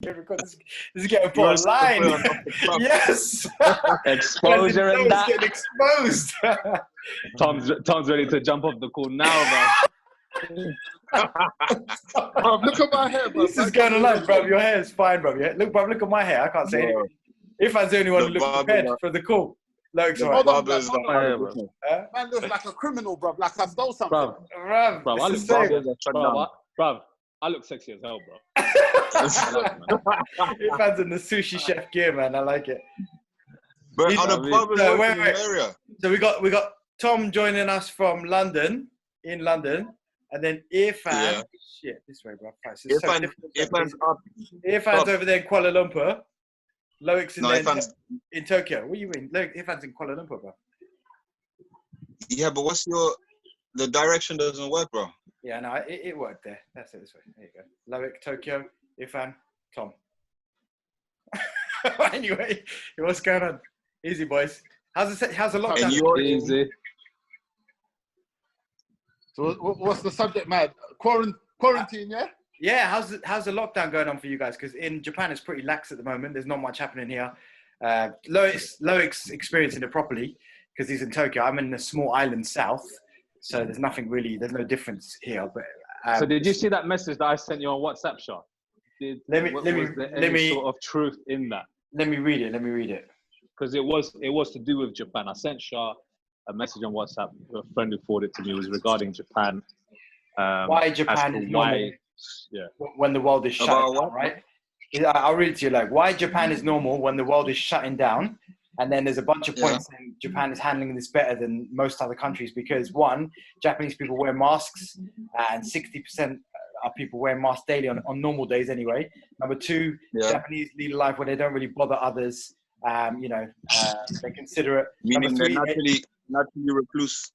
This is getting put online. Yes. Exposure and that. Getting exposed. Tom's ready to jump off the call now, bro. Bro, look at my hair, bro. This is going online, bro. Your hair is fine, bro. Yeah? Look, bro, look at my hair. I can't say anything. Irfan's the only one who looks prepared for the call. Looks alright. Man looks like a criminal, bro. Like I stole something. Bro, I look sexy as hell, bro. Irfan's in the sushi chef gear, man. I like it. But on the barbers area. So we got Tom joining us from London, in London, and then Irfan. Shit, this way, bro. Irfan's over there in Kuala Lumpur. Loic's in Tokyo. What do you mean? Irfan's in Kuala Lumpur, bro. Yeah, but the direction doesn't work, bro. Yeah, no, it worked there. That's it this way. There you go. Loic, Tokyo, Irfan, Tom. Anyway, what's going on? Easy, boys. How's the lockdown? Easy. So what's the subject, man? Quarantine, yeah? Yeah, how's the lockdown going on for you guys? Because in Japan, it's pretty lax at the moment. There's not much happening here. Loic's experiencing it properly because he's in Tokyo. I'm in a small island south, so there's nothing really. There's no difference here. But so did you see that message that I sent you on WhatsApp, Sean? Let me sort of truth in that. Let me read it. Because it was to do with Japan. I sent Shah a message on WhatsApp. A friend who forwarded it to me was regarding Japan. Why Japan is normal when the world is shutting down, right? I'll read it to you. Like, why Japan is normal when the world is shutting down, and then there's a bunch of points saying Japan is handling this better than most other countries because one, Japanese people wear masks, and 60% of people wearing masks daily on normal days anyway. Number two, Japanese lead a life where they don't really bother others. They consider it. Meaning they're naturally recluse.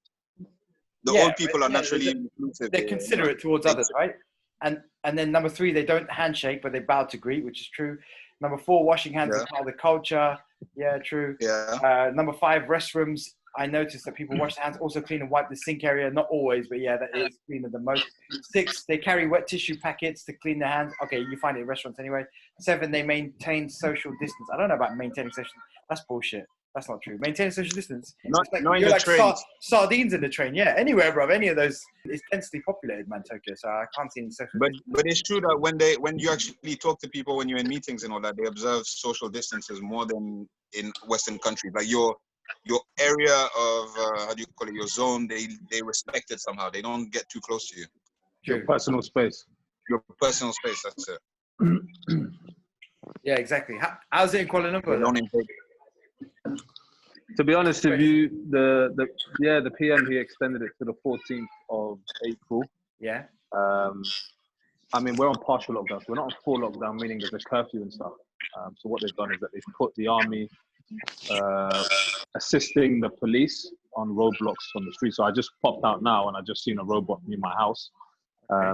The old people are naturally inclusive. They're considerate towards others, right? And then number three, they don't handshake, but they bow to greet, which is true. Number four, washing hands is part of the culture. Yeah, true. Yeah. Number five, restrooms. I noticed that people wash their hands, also clean and wipe the sink area. Not always, but yeah, that is cleaner than most. Six, they carry wet tissue packets to clean their hands. Okay, you find it in restaurants anyway. Seven, they maintain social distance. I don't know about maintaining social. That's bullshit. That's not true. Maintaining social distance. Not in you're the like train. Sardines in the train. Yeah, anywhere, bro. Any of those. It's densely populated, man, Tokyo. So I can't see any social. But it's true that when you actually talk to people when you're in meetings and all that, they observe social distances more than in Western countries. Like your area of how do you call it? Your zone. They respect it somehow. They don't get too close to you. Your personal space. Your personal space. That's it. Yeah, exactly. How's it in Kuala Lumpur? To be honest with you, the PM he extended it to the 14th of April. Yeah. I mean, we're on partial lockdown. So we're not on full lockdown, meaning there's a curfew and stuff. So what they've done is that they've put the army assisting the police on roadblocks on the street. So I just popped out now and I just seen a roadblock near my house.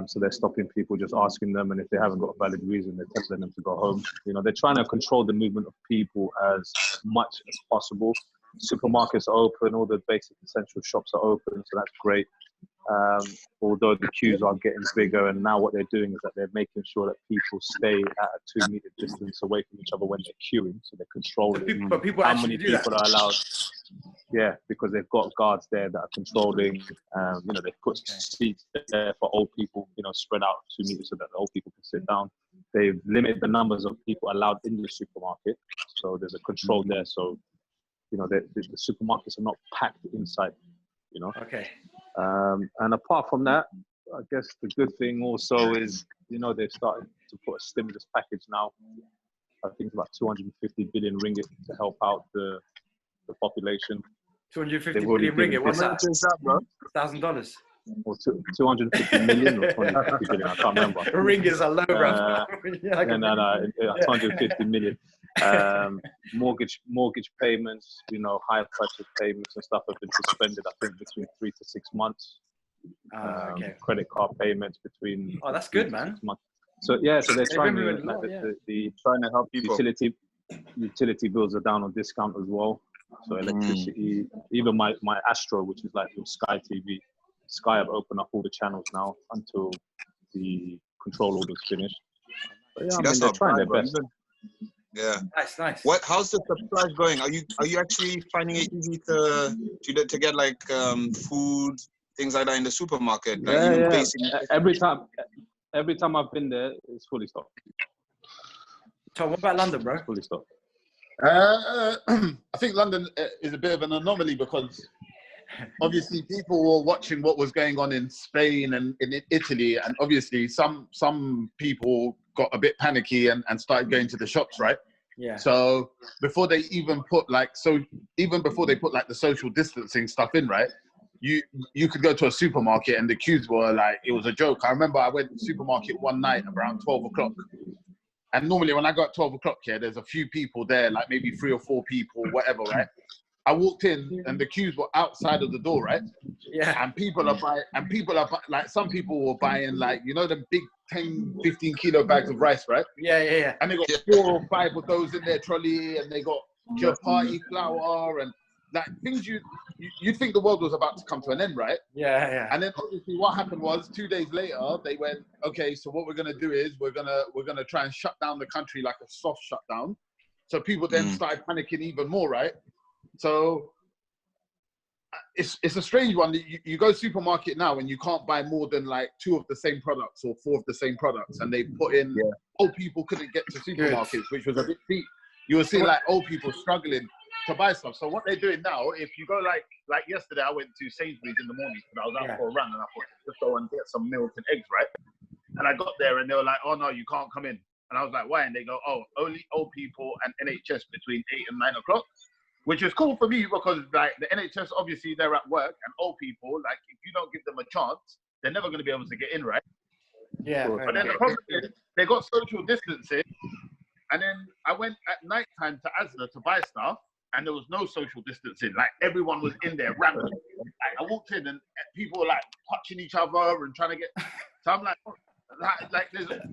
So they're stopping people, just asking them, and if they haven't got a valid reason, they're telling them to go home. You know, they're trying to control the movement of people as much as possible. Supermarkets are open, all the basic essential shops are open, so that's great. Although the queues are getting bigger, and now what they're doing is that they're making sure that people stay at a 2-meter distance away from each other when they're queuing, so they're controlling how many people are allowed. Yeah, because they've got guards there that are controlling. You know, they've put seats there for old people, you know, spread out 2 meters so that the old people can sit down. They've limited the numbers of people allowed in the supermarket, so there's a control there. So, you know, the supermarkets are not packed inside, you know. Okay. And apart from that, I guess the good thing also is, you know, they've started to put a stimulus package now. I think it's about 250 billion ringgit to help out the population. 250 billion ringgit. What's that? $1,000. Or 250 million or 250 billion, I can't remember. Ringgits are low, bro. No, 250 million. Mortgage payments, you know, higher purchase payments and stuff have been suspended, I think, between 3 to 6 months. Credit card payments between. Oh, that's good, man. 6 months. So yeah, so they're trying to trying to help people. Utility bills are down on discount as well. So electricity, even my Astro, which is like your Sky TV, Sky have opened up all the channels now until the control order's finished. Yeah, See, that's they're not trying bad, their bro. best. Yeah. Nice. How's the supply going? Are you actually finding it easy to get like food, things like that in the supermarket? Like even basic. Every time I've been there, it's fully stocked. Tom, what about London, bro? It's fully stocked. I think London is a bit of an anomaly because obviously people were watching what was going on in Spain and in Italy, and obviously some people got a bit panicky and started going to the shops, right? Yeah. So before they even put the social distancing stuff in, right? You could go to a supermarket and the queues were like, it was a joke. I remember I went to the supermarket one night around 12 o'clock. And normally when I go at 12 o'clock here, there's a few people there, like maybe 3 or 4 people, whatever, right? I walked in and the queues were outside of the door, right? Yeah. And people are buying, like some people were buying like, you know, the big 10, 15 kilo bags of rice, right? Yeah. And they got 4 or 5 of those in their trolley, and they got chapati flour and like things you'd think the world was about to come to an end, right? Yeah. And then obviously what happened was 2 days later they went, okay, so what we're gonna do is we're gonna try and shut down the country like a soft shutdown. So people then started panicking even more, right? So it's a strange one. You go supermarket now and you can't buy more than like 2 of the same products or 4 of the same products, and they put in old people couldn't get to supermarkets, which was a bit deep. You will see like old people struggling to buy stuff. So what they're doing now, if you go like yesterday, I went to Sainsbury's in the morning because I was out for a run and I thought just go and get some milk and eggs, right? And I got there and they were like, oh no, you can't come in. And I was like, why? And they go, oh, only old people and NHS between 8 and 9 o'clock. Which is cool for me because like the NHS, obviously they're at work, and old people, like if you don't give them a chance, they're never going to be able to get in, right? Yeah. But then the problem is they got social distancing, and then I went at night time to Asda to buy stuff, and there was no social distancing. Like everyone was in there rampant. Like, I walked in and people were like touching each other and trying to get. So I'm like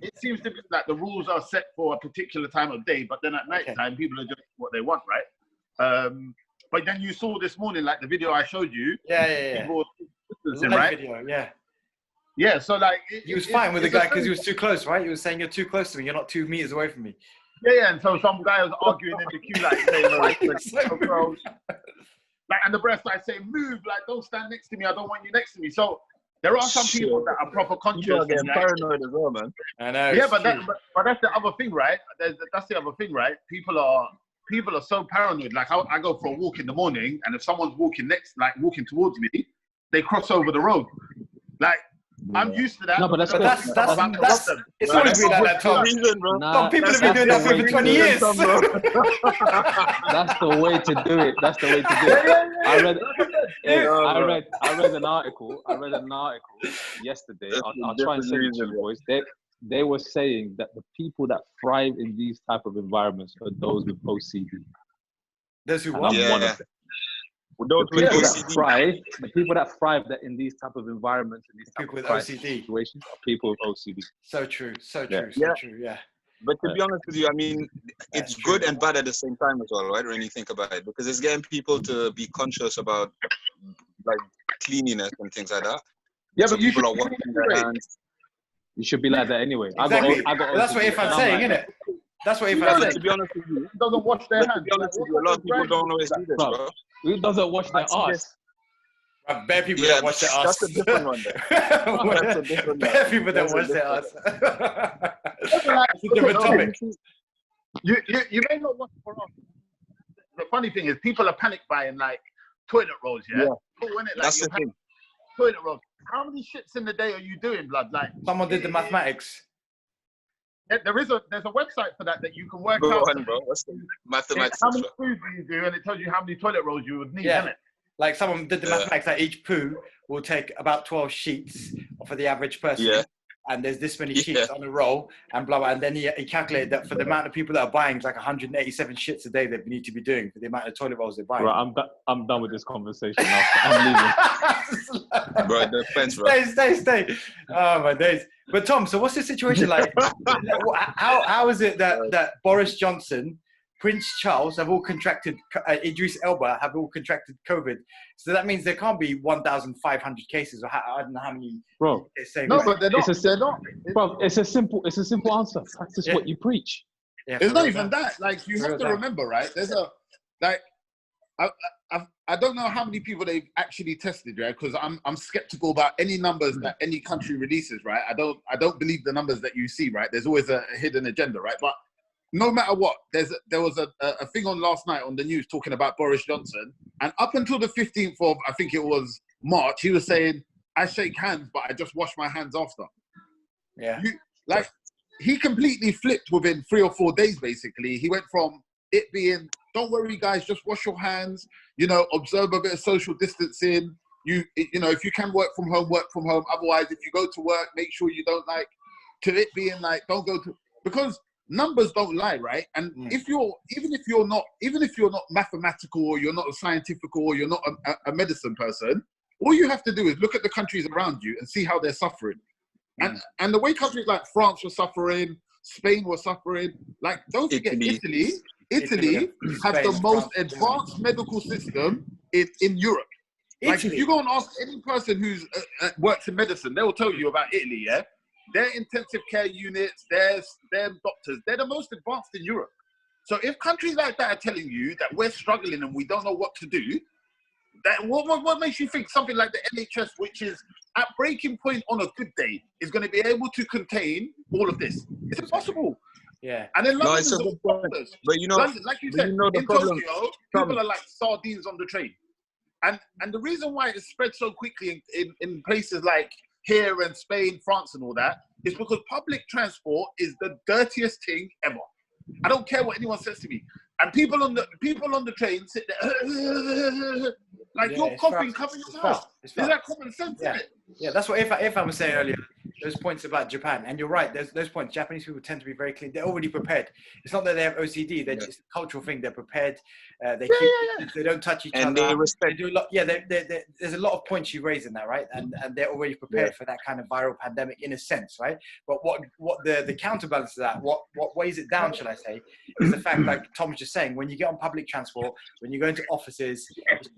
it seems to be like the rules are set for a particular time of day, but then at night time people are just what they want, right? But then you saw this morning, like the video I showed you. Yeah. People were right? Video, yeah. So like, he was fighting with the guy because he was too close, right? He was saying, "You're too close to me. You're not 2 meters away from me." Yeah. And so some guy was arguing in the queue, like saying, like, and the breast like saying, "Move! Like, don't stand next to me. I don't want you next to me." So there are some people that are proper conscious. You're getting paranoid as well, man. I know. Yeah, but that's the other thing, right? That's the other thing, right? People are so paranoid. Like I go for a walk in the morning, and if someone's walking towards me, they cross over the road. Like I'm used to that. No, but that's it's always been like that, Tom. Some people have been doing that for over 20 years. That's the way to do it. That's the way to do it. I read an article yesterday. I'll try and send it to you boys. They were saying that the people that thrive in these type of environments are those with OCD. Those who what? Yeah. One of them. The people that thrive in these type of environments, in these type people of with OCD situations, are people with OCD. So true. Yeah. But to be honest with you, I mean, it's good and bad at the same time as well, right? When you think about it, because it's getting people to be conscious about like cleanliness and things like that. Yeah, so but you people are washing their hands. You should be like that anyway. Exactly. That's what Irfan's saying, isn't it? That's what Irfan's saying. To be honest with you, doesn't wash their hands. To be honest with you, a lot of people don't always do this, bro. Who doesn't wash their ass? Bare people don't wash their ass. That's a different one. That's a different one. Bare people don't wash their ass. It's a different topic. You may not wash for us. The funny thing is, people are panic buying like toilet rolls. Yeah. That's the thing. Toilet rolls. How many shits in the day are you doing, blood? Like someone did the mathematics. There's a website for that you can work Go out. on, bro. What's the mathematics? How many food do you do, and it tells you how many toilet rolls you would need, Yeah. isn't it? Like someone did the mathematics that each poo will take about 12 sheets for the average person. Yeah. And there's this many sheets on the roll and blah, blah. And then he calculated that for the amount of people that are buying, it's like 187 shits a day they need to be doing for the amount of toilet rolls they're buying. Right, I'm done with this conversation now. I'm leaving. Bro, the fence, bro. Stay. Oh, my days. But Tom, so what's the situation like? How is it that Boris Johnson Prince Charles have all contracted, Idris Elba have all contracted COVID. So that means there can't be 1,500 cases, or I don't know how many. Bro, they say. No, but they're not. They're not. Bro, it's a simple answer. Practice what you preach. Yeah, it's not even that. Like, you have to remember, right? There's a, like, I don't know how many people they've actually tested, right? Because I'm skeptical about any numbers that any country releases, right? I don't believe the numbers that you see, right? There's always a hidden agenda, right? But no matter what, there was a thing on last night on the news talking about Boris Johnson, and up until the 15th of, I think it was March, he was saying, I shake hands, but I just wash my hands after. Yeah. He completely flipped within 3 or 4 days, basically. He went from it being, don't worry, guys, just wash your hands, you know, observe a bit of social distancing. You know, if you can work from home, work from home. Otherwise, if you go to work, make sure you don't, like, to it being like, don't go to, because numbers don't lie, right? And even if you're not mathematical, or you're not a scientific, or you're not a medicine person, all you have to do is look at the countries around you and see how they're suffering. And the way countries like France were suffering, Spain was suffering, like, don't forget Italy has the most advanced medical system in Europe. Like, if you go and ask any person who's works in medicine, they will tell you about Italy, yeah? Their intensive care units, their doctors, they're the most advanced in Europe. So if countries like that are telling you that we're struggling and we don't know what to do, that what makes you think something like the NHS, which is at breaking point on a good day, is going to be able to contain all of this? It's impossible. Yeah. And then London it's a good point. But you know, London, like you said, the in problem, Tokyo, people are like sardines on the train. And the reason why it spread so quickly in places like here and Spain, France and all that, is because public transport is the dirtiest thing ever. I don't care what anyone says to me. And people on the train sit there, like, you're coughing, cover your mouth. Is that common sense, isn't it? Yeah, that's what if I was saying earlier, those points about Japan, and you're right, there's those points. Japanese people tend to be very clean. They're already prepared. It's not that they have OCD, they're just a cultural thing. They're prepared. They don't touch each other. And they respect. They do a lot. Yeah, there's a lot of points you raise in that, right? And they're already prepared for that kind of viral pandemic in a sense, right? But what the counterbalance to that, what weighs it down, shall I say, is the fact, like Tom was just saying, when you get on public transport, when you go into offices,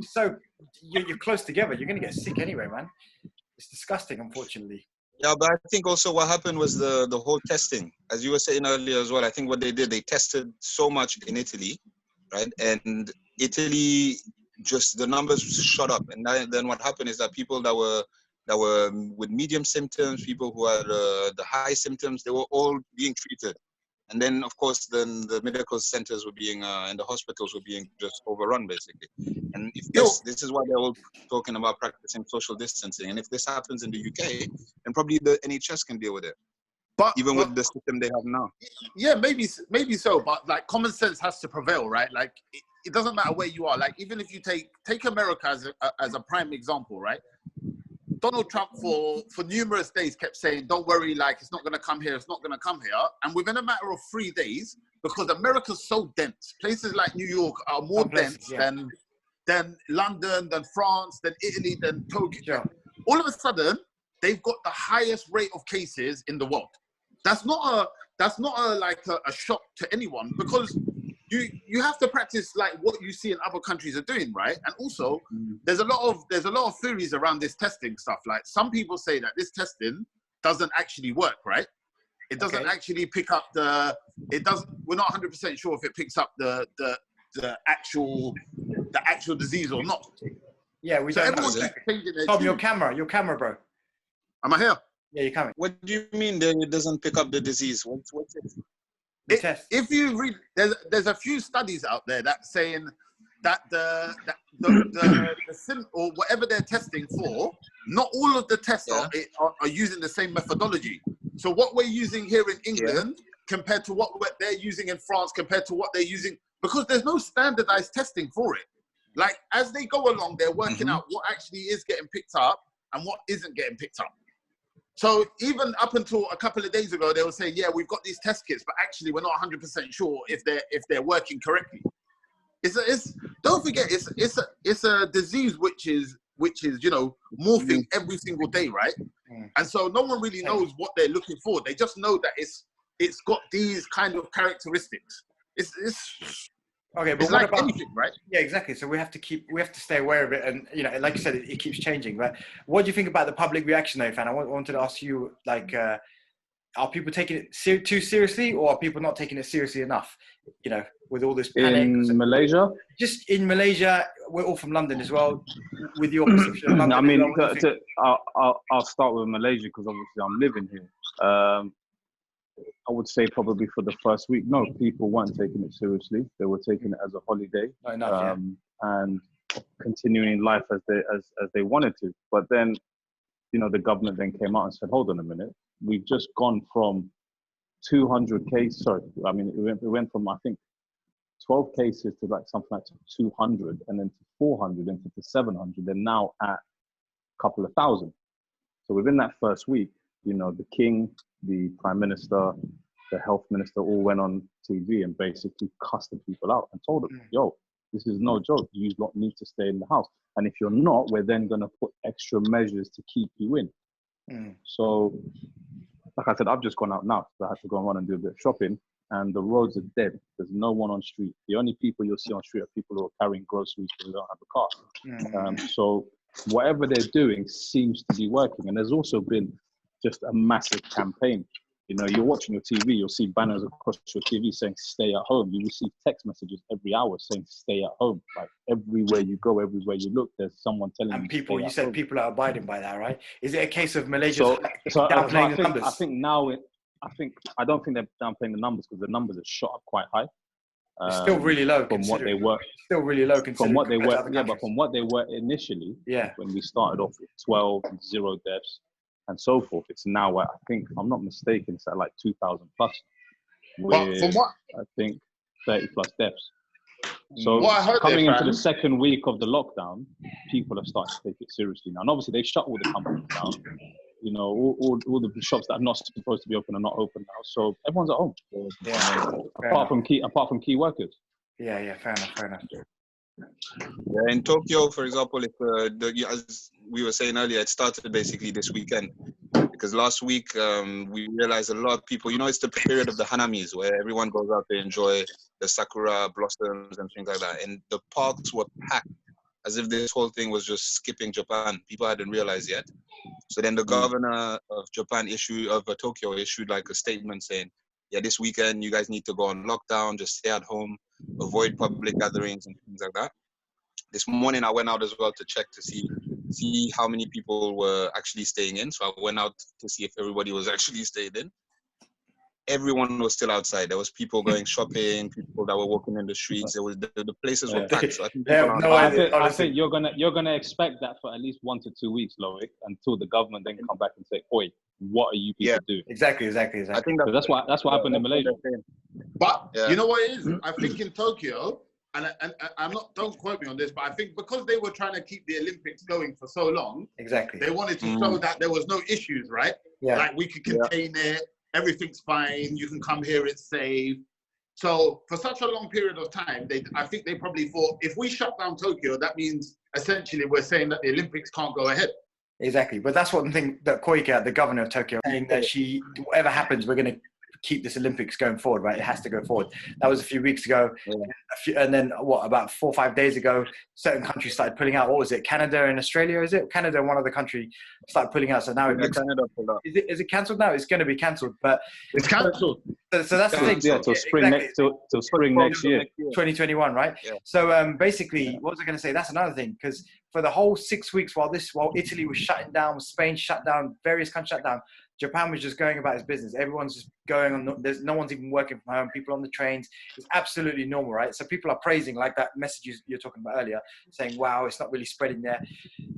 so you're close together, you're going to get sick anyway, man. It's disgusting, unfortunately. Yeah, but I think also what happened was the whole testing. As you were saying earlier as well, I think what they did, they tested so much in Italy, right? And Italy, just the numbers shot up. And then what happened is that people that were with medium symptoms, people who had the high symptoms, they were all being treated. And then, of course, then the medical centers were being, and the hospitals were being just overrun, basically. And if this is why they're all talking about practicing social distancing. And if this happens in the UK, then probably the NHS can deal with it. But with the system they have now. Yeah, maybe so. But, like, common sense has to prevail, right? Like, it doesn't matter where you are. Like, even if you take America as a prime example, right? Donald Trump for numerous days kept saying, don't worry, like, it's not going to come here, it's not going to come here. And within a matter of 3 days, because America's so dense, places like New York are more dense than London, than France, than Italy, than Tokyo. Yeah. All of a sudden, they've got the highest rate of cases in the world. That's not a shock to anyone, because you have to practice like what you see in other countries are doing, right? And also, there's a lot of theories around this testing stuff. Like, some people say that this testing doesn't actually work, right? It doesn't actually pick up we're not 100% sure if it picks up the actual disease or not. Yeah, we don't know. Tom, your camera, bro. Am I here? Yeah, you're coming. What do you mean that it doesn't pick up the disease? What's it? If you read, there's a few studies out there that saying that the or whatever they're testing for, not all of the tests are using the same methodology. So what we're using here in England compared to what they're using in France, compared to what they're using, because there's no standardized testing for it. Like, as they go along, they're working out what actually is getting picked up and what isn't getting picked up. So even up until a couple of days ago, they were saying, yeah, we've got these test kits, but actually we're not 100% sure if they're working correctly. Don't forget, it's a disease which is morphing every single day, right? And so no one really knows what they're looking for. They just know that it's got these kind of characteristics. It's Okay, but it's what like about anything, right? Yeah, exactly. So we have to stay aware of it, and like you said, it keeps changing. But what do you think about the public reaction, though, Fan? I wanted to ask you, like, are people taking it too seriously, or are people not taking it seriously enough? With all this panic. In Malaysia? Just in Malaysia, we're all from London as well. With your perception of London, I mean, as well, I'll start with Malaysia because obviously I'm living here. I would say probably for the first week, no, people weren't taking it seriously. They were taking it as a holiday, and continuing life as they wanted to. But then, the government then came out and said, "Hold on a minute, we've just gone from 200 cases. Sorry, I mean it went from I think 12 cases to like something like 200, and then to 400, and to 700. They're now at a couple of thousand. So within that first week, the king, the prime minister, the health minister all went on TV and basically cussed the people out and told them, yo, this is no joke. You lot need to stay in the house. And if you're not, we're then going to put extra measures to keep you in. So, like I said, I've just gone out now. So I had to go around and do a bit of shopping. And the roads are dead. There's no one on street. The only people you'll see on street are people who are carrying groceries because they don't have a car. So whatever they're doing seems to be working. And there's also been just a massive campaign. You're watching your TV, you'll see banners across your TV saying stay at home. You receive text messages every hour saying stay at home. Like everywhere you go, everywhere you look, there's someone telling you. And people, you said home. People are abiding by that, right? Is it a case of Malaysia downplaying the numbers? I don't think they're downplaying the numbers because the numbers have shot up quite high. It's still really low from what they were. Still really low from what they were. Yeah, but from what they were initially. Yeah. When we started off with 12, 0 deaths, and so forth, it's now at, I think, if I'm not mistaken, it's at like 2,000 plus. But from what I think 30 plus deaths. So coming into the second week of the lockdown, people have started to take it seriously now. And obviously they shut all the companies down. All the shops that are not supposed to be open are not open now. So everyone's at home. Apart from key workers. Yeah, fair enough. Yeah, in Tokyo, for example, as we were saying earlier, it started basically this weekend. Because last week, we realized a lot of people, it's the period of the hanamis where everyone goes out to enjoy the sakura blossoms and things like that. And the parks were packed as if this whole thing was just skipping Japan. People hadn't realized yet. So then the governor of Tokyo issued like a statement saying, yeah, this weekend you guys need to go on lockdown, just stay at home, avoid public gatherings and things like that. This morning I went out as well to check to see how many people were actually staying in. So I went out to see if everybody was actually staying in. Everyone was still outside. There was people going shopping, people that were walking in the streets. There was the places were packed. So I think I think you're gonna expect that for at least 1 to 2 weeks, Loic, until the government then come back and say, "Oi, what are you people doing?" Exactly. I think that's what happened in Malaysia. But you know what it is? I think in Tokyo, and I'm not. Don't quote me on this, but I think because they were trying to keep the Olympics going for so long, they wanted to show that there was no issues, right? Yeah. Like we could contain it. Everything's fine. You can come here. It's safe. So for such a long period of time, I think they probably thought if we shut down Tokyo, that means essentially we're saying that the Olympics can't go ahead. Exactly. But that's one thing that Koike, the governor of Tokyo, saying that whatever happens, we're going to keep this Olympics going forward, right? It has to go forward. That was a few weeks ago. And then about 4 or 5 days ago, certain countries started pulling out. What was it? Canada and Australia, is it? Canada and one other country started pulling out. So now Canada pulled out. Is it cancelled now? It's going to be cancelled, but it's cancelled. So that's the thing. Yeah, till spring next year. 2021, right? Yeah. So basically, what was I going to say? That's another thing, because for the whole 6 weeks while Italy was shutting down, Spain shut down, various countries shut down, Japan was just going about its business. Everyone's just going on. There's no one's even working from home. People on the trains. It's absolutely normal, right? So people are praising, like that message you're talking about earlier, saying, "Wow, it's not really spreading there."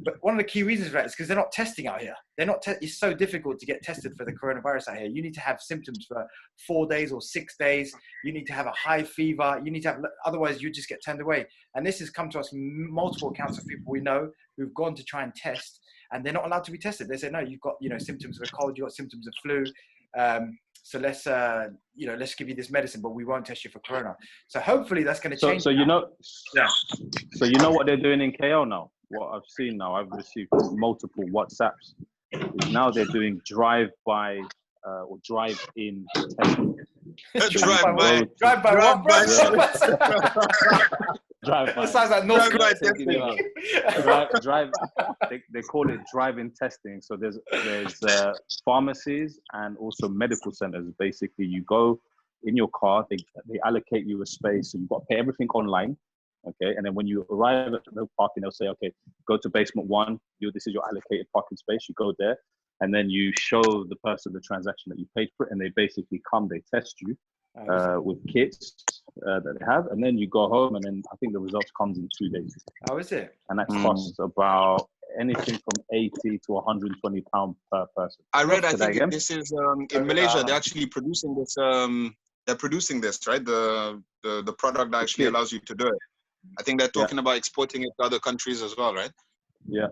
But one of the key reasons for that is because they're not testing out here. They're not. It's so difficult to get tested for the coronavirus out here. You need to have symptoms for 4 days or 6 days. You need to have a high fever. You need to have. Otherwise, you just get turned away. And this has come to us multiple accounts of people we know who've gone to try and test, and they're not allowed to be tested. They say, no, you've got, symptoms of a cold, you've got symptoms of flu. So let's give you this medicine, but we won't test you for corona. So hopefully that's going to change. So So you know what they're doing in KL now? What I've seen now, I've received multiple WhatsApps. Now they're doing drive-by or drive-in testing. Drive by. Drive by what, bro? Drive by. That sounds like North Korea. Drive. They call it drive-in testing. So there's pharmacies and also medical centers. Basically, you go in your car. They allocate you a space, so you've got to pay everything online. Okay, and then when you arrive at the parking, they'll say, okay, go to basement 1. This is your allocated parking space. You go there, and then you show the person the transaction that you paid for it, and they basically they test you with kits that they have, and then you go home, and then I think the results comes in 2 days. How is it? And that costs about anything from 80 to 120 pounds per person. I read. I think this is in Malaysia. They're actually producing this. They're producing this, right? The product that actually allows you to do it. I think they're talking about exporting it to other countries as well, right? Yeah,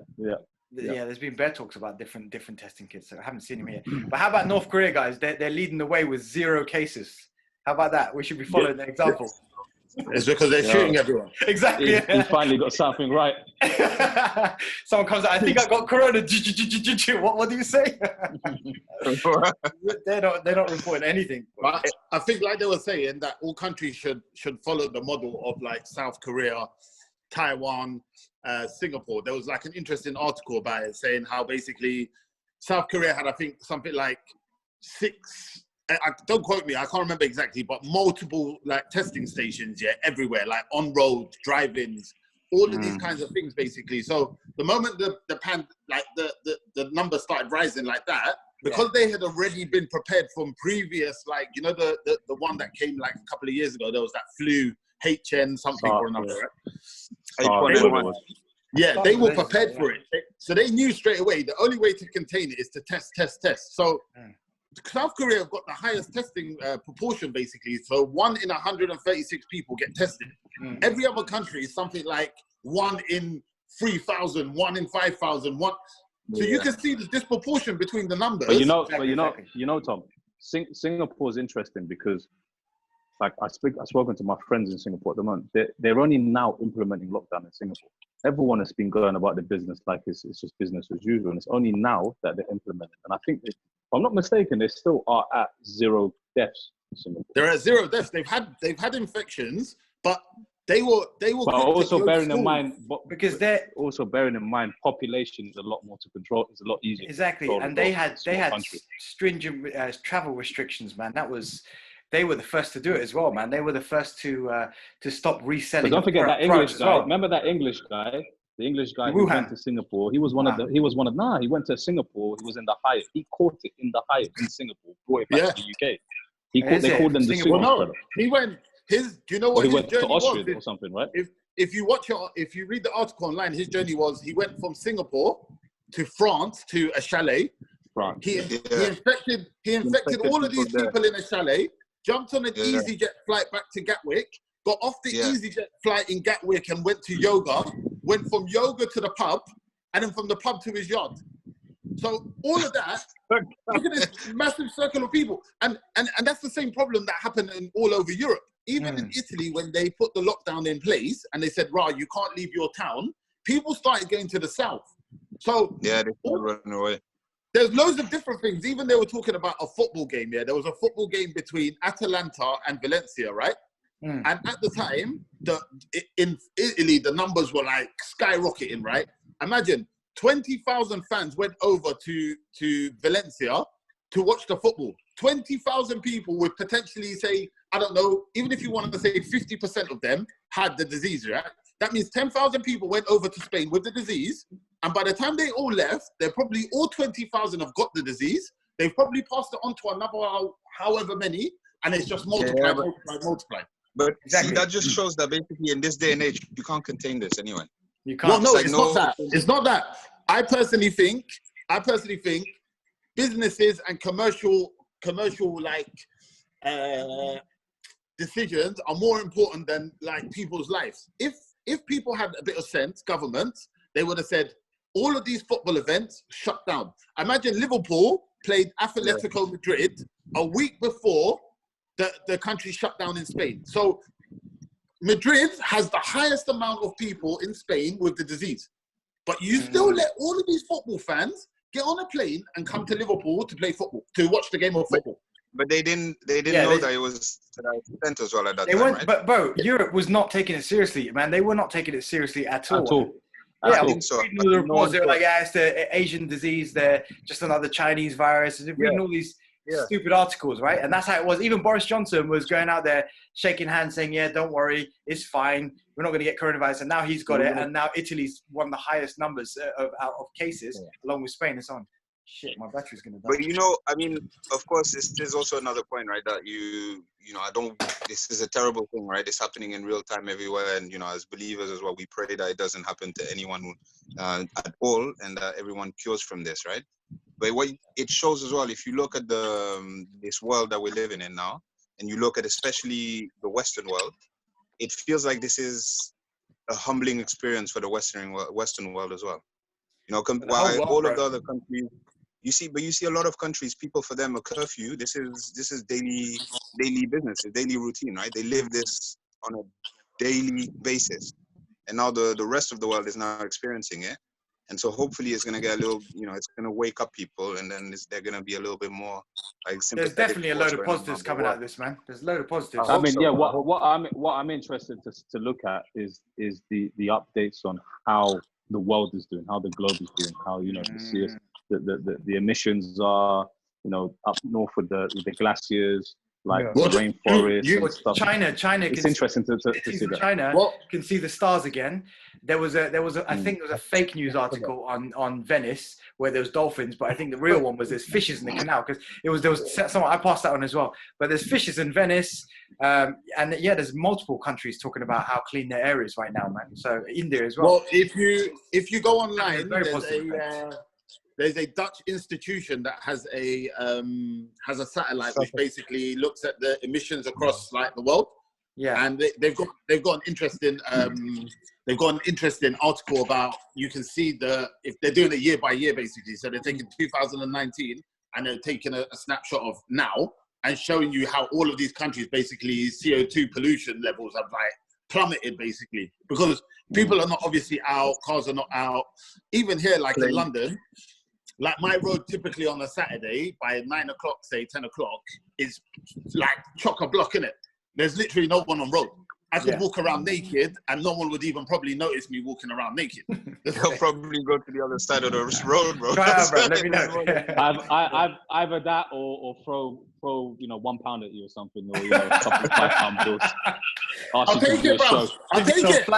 there's been bare talks about different testing kits. So I haven't seen them yet. But how about North Korea, guys? They're leading the way with 0 cases. How about that? We should be following their example. It's because they're shooting everyone. Exactly. He finally got something right. Someone comes out, I think I got corona. What do you say? They're not reporting anything. But I think, like they were saying, that all countries should follow the model of like South Korea, Taiwan, Singapore. There was like an interesting article about it saying how basically South Korea had, I think, something like 6. Don't quote me, I can't remember exactly, but multiple like testing stations, everywhere, like on road, drive-ins, all of these kinds of things, basically. So the moment the numbers started rising like that, because they had already been prepared from previous, like, you know, the one that came like a couple of years ago, there was that flu, HN something or another, right? They were prepared for it. So they knew straight away the only way to contain it is to test. So South Korea have got the highest testing proportion, basically. So 1 in 136 people get tested. Every other country is something like 1 in 3,000, 1 in 5,000, 1. So you can see the disproportion between the numbers. But you know, Tom, Singapore is interesting because, like, I've spoken to my friends in Singapore at the moment. They're only now implementing lockdown in Singapore. Everyone has been going about the business like it's just business as usual, and it's only now that they're implementing. And I think, if I'm not mistaken, they still are at 0 deaths in Singapore. They're at 0 deaths. They've had infections, but they were. But also bearing in mind, population is a lot more to control. It's a lot easier. Exactly, and they had stringent travel restrictions, man. They were the first to do it as well, man. They were the first to stop reselling. But don't forget that English guy. Well. Remember that English guy? The English guy who went to Singapore. He went to Singapore. He was in the Hyatt. He caught it in the Hyatt in Singapore. Brought it back to the UK. They called them the Singapore. No, he went. Do you know what his journey was? He went to Austria or something, right? If you read the article online, his journey was he went from Singapore to France to a chalet. France. He infected all of these people in a chalet. Jumped on an EasyJet flight back to Gatwick. Got off the EasyJet flight in Gatwick and went to yoga. Went from yoga to the pub, and then from the pub to his yacht. So all of that, look at this massive circle of people. And that's the same problem that happened all over Europe. Even in Italy, when they put the lockdown in place and they said, you can't leave your town, people started going to the south. So they started running away. There's loads of different things. Even they were talking about a football game, There was a football game between Atalanta and Valencia, right? And at the time, in Italy, the numbers were like skyrocketing, right? Imagine 20,000 fans went over to Valencia to watch the football. 20,000 people would potentially say, I don't know, even if you wanted to say 50% of them had the disease, right? That means 10,000 people went over to Spain with the disease. And by the time they all left, they're probably all 20,000 have got the disease. They've probably passed it on to another however many. And it's just multiplied. But see, that just shows that basically in this day and age, you can't contain this anyway. You can't. Well, no, it's not that. It's not that. I personally think businesses and commercial like decisions are more important than like people's lives. If people had a bit of sense, government, they would have said all of these football events shut down. Imagine Liverpool played Atletico Madrid a week before the country shut down in Spain. So Madrid has the highest amount of people in Spain with the disease. But you still let all of these football fans get on a plane and come to Liverpool to play football, to watch the game of football. But they didn't know that it was sent as well at that they time, weren't, right? But bro, Europe was not taking it seriously, man. They were not taking it seriously at all. At all. Yeah, I think so. reading all the reports, they were like, yeah, it's the Asian disease, they're just another Chinese virus. And reading all these stupid articles, right? And that's how it was. Even Boris Johnson was going out there shaking hands saying, yeah, don't worry, it's fine. We're not going to get coronavirus. And now he's got it. And now Italy's one of the highest numbers of cases, along with Spain and so on. Shit, my battery's going to die. But I mean, of course, this is also another point, right? That this is a terrible thing, right? It's happening in real time everywhere. And, as believers as well, we pray that it doesn't happen to anyone at all and that everyone cures from this, right? But what it shows as well, if you look at this world that we're living in now, and you look at especially the Western world, it feels like this is a humbling experience for the Western world as well. While all of the other countries, you see a lot of countries, people, for them, a curfew, this is daily business, a daily routine, right? They live this on a daily basis. And now the rest of the world is now experiencing it. And so hopefully it's going to get a little, it's going to wake up people, and then they're going to be a little bit more like sympathetic. There's definitely a load of positives coming out of this, man. There's a load of positives. I mean, what I'm interested to look at is the updates on how the world is doing, how the globe is doing, how the emissions are, up north with the glaciers, like the rainforest and stuff. China. It's interesting to see that. China can see the stars again. There was a I think there was a fake news article on Venice where there was dolphins, but I think the real one was there's fishes in the canal, because there was someone, I passed that on as well. But there's fishes in Venice, and there's multiple countries talking about how clean their air is right now, man. So India as well. Well, if you go online, there's a Dutch institution that has a satellite which basically looks at the emissions across like the world. Yeah, and they've got an interesting article about, you can see if they're doing it year by year basically. So they're taking 2019 and they're taking a snapshot of now and showing you how all of these countries basically CO2 pollution levels have like plummeted basically, because people are not obviously out, cars are not out. Even here, like in London, like my road typically on a Saturday by 9 o'clock, say 10 o'clock, is like chock-a-block, innit? There's literally no one on road. I could walk around naked and no one would even probably notice me walking around naked. They'll probably go to the other side of the road, bro. Try out, bro. Let me know. I've either that or throw £1 at you or something, or a couple of £5 bills. I'll take it, bro. I'll take it.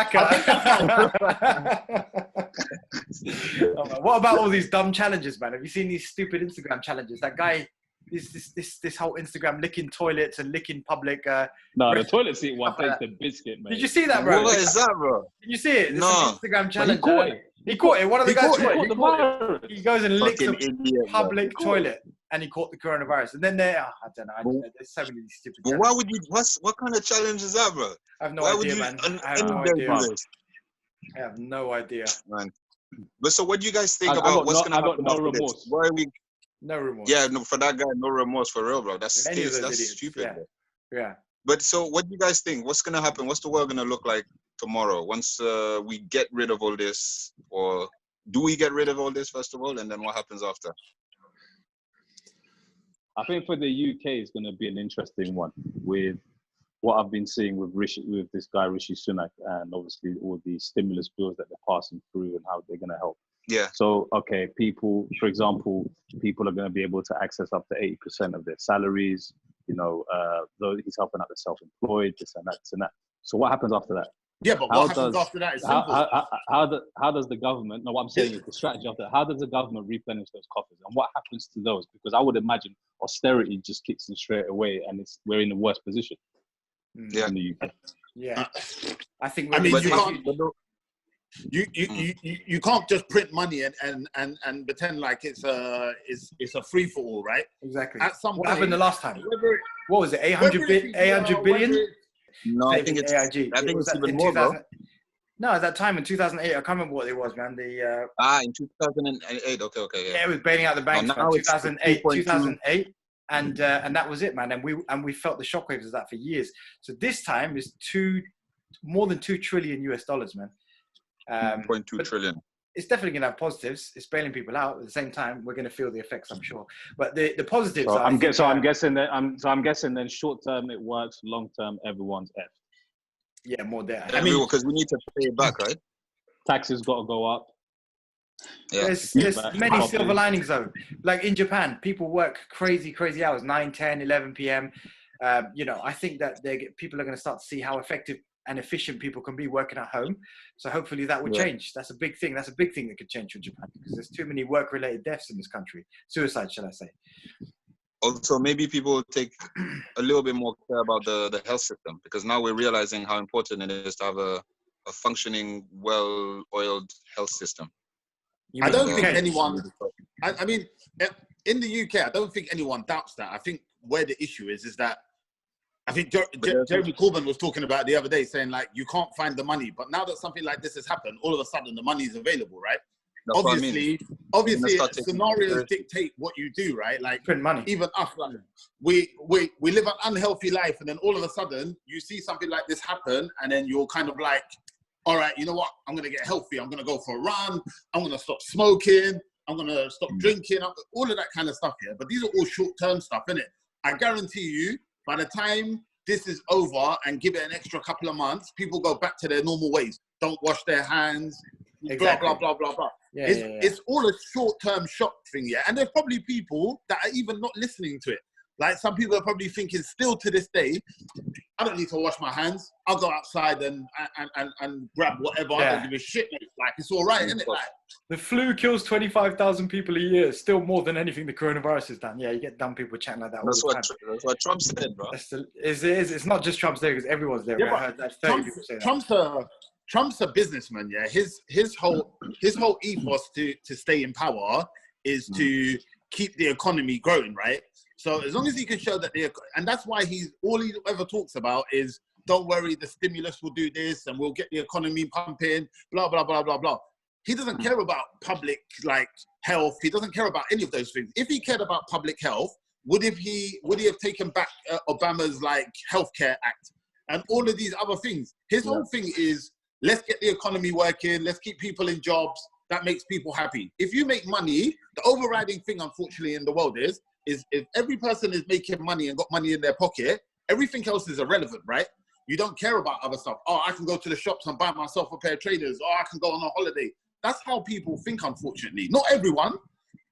What about all these dumb challenges, man? Have you seen these stupid Instagram challenges? That guy, this whole Instagram licking toilets and licking public. No, the toilet seat one takes the biscuit, man. Did you see that, bro? What is that, bro? Did you see it? This Instagram challenge. He caught it. One of the guys caught it. He goes and licks a public toilet, and he caught the coronavirus. And then I don't know. There's so many stupid. But why would you? What kind of challenge is that, bro? I have no idea, man. I have no idea. Man. But so, what do you guys think about what's going to happen? No remorse. Why are we? No remorse. Yeah, no, for that guy, no remorse for real, bro. That's stupid. Yeah. Yeah. But so, what do you guys think? What's gonna happen? What's the world gonna look like tomorrow once we get rid of all this, or do we get rid of all this first of all, and then what happens after? I think for the UK, it's going to be an interesting one with what I've been seeing with this guy Rishi Sunak, and obviously all the stimulus bills that they're passing through and how they're going to help. Yeah. So, okay, people, for example, people are going to be able to access up to 80% of their salaries. Though he's helping out the self-employed, this and that. So what happens after that? Yeah, but what happens after that is simple. How does the government, no, what I'm saying is the strategy after that, how does the government replenish those coffers? And what happens to those? Because I would imagine austerity just kicks in straight away, and we're in a worse position in the UK. Yeah. I think you can't just print money and pretend like it's a free for all, right? Exactly. At some what point, happened the last time? What was it? 800 billion? No, I think it's AIG. I think it's even more, bro. No, at that time in 2008, I can't remember what it was, man. In 2008. Okay, yeah. Yeah, it was bailing out the banks. 2008, and that was it, man. And we felt the shockwaves of that for years. So this time is more than $2 trillion US, man. 2.2 trillion. it's definitely going to have positives. It's bailing people out. At the same time, we're going to feel the effects, I'm sure. But the positives. I'm guessing then short term it works. Long term, everyone's effed. Yeah, more there. I mean, because we need to pay it back, right? Taxes got to go up. Yeah. There's many silver linings though. Like in Japan, people work crazy hours, 9, 10, 11 p.m. I think that people are going to start to see how effective and efficient people can be working at home. So hopefully that will change. That's a big thing. That's a big thing that could change for Japan, because there's too many work-related deaths in this country. Suicide, shall I say. Also, maybe people take a little bit more care about the health system, because now we're realizing how important it is to have a functioning, well-oiled health system. I don't think anyone, I mean, in the UK, I don't think anyone doubts that. I think where the issue is that I think Jeremy Corbyn was talking about the other day, saying like, you can't find the money. But now that something like this has happened, all of a sudden the money is available, right? That's obviously scenarios dictate what you do, right? Like print money. Even us, like, we live an unhealthy life, and then all of a sudden you see something like this happen, and then you're kind of like, all right, you know what? I'm going to get healthy. I'm going to go for a run. I'm going to stop smoking. I'm going to stop drinking. All of that kind of stuff here. But these are all short-term stuff, innit? I guarantee you, by the time this is over and give it an extra couple of months, people go back to their normal ways. Don't wash their hands, exactly. blah, blah, blah, blah, blah. It's all a short-term shock thing, yeah? And there's probably people that are even not listening to it. Like some people are probably thinking still to this day, I don't need to wash my hands. I'll go outside and grab whatever. I don't give a shit, mate. Like, it's all right, isn't it? Like, the flu kills 25,000 people a year. Still more than anything the coronavirus has done. Yeah, you get dumb people chatting like that all the time. That's what Trump said, bro. It's not just Trump's there, because everyone's there. Yeah, I heard that 30 people say that. Trump's a businessman, yeah. His whole ethos to stay in power is to keep the economy growing, right? So as long as he can show that and that's why all he ever talks about is, don't worry, the stimulus will do this and we'll get the economy pumping, blah, blah, blah, blah, blah. He doesn't care about public, like, health. He doesn't care about any of those things. If he cared about public health, would he have taken back Obama's, like, healthcare act and all of these other things? His whole thing is, let's get the economy working. Let's keep people in jobs. That makes people happy. If you make money, the overriding thing, unfortunately, in the world is if every person is making money and got money in their pocket, everything else is irrelevant, right? You don't care about other stuff. Oh, I can go to the shops and buy myself a pair of trainers. Oh, I can go on a holiday. That's how people think, unfortunately. Not everyone,